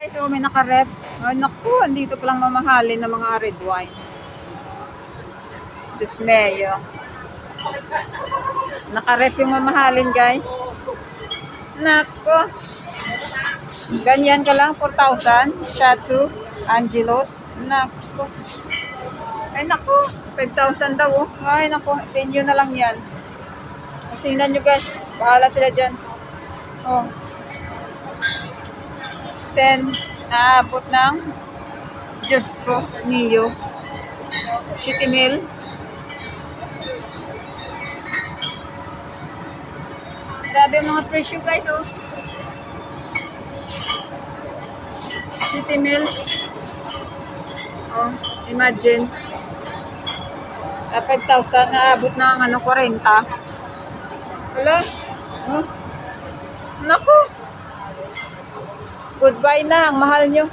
So, may naka-rep. Ay, naku, andito palang mamahalin ng mga red wine. Diyos meyo. Naka-rep yung mamahalin, guys. Naku. Ganyan ka lang, 4,000. Chateau Angelos. Naku. Ay, naku. 5,000 daw, oh. Ay, naku. Sa inyo na lang yan. Tingnan nyo, guys. Bahala sila dyan. Oh. 10, naabot ng Diyos ko, Neo. City Mill. Grabe ang mga presyo, guys, oh. City Mill. Oh, imagine. 5,000, naabot ng 40. Wala. Oh. Naku. Goodbye na, ang mahal nyo.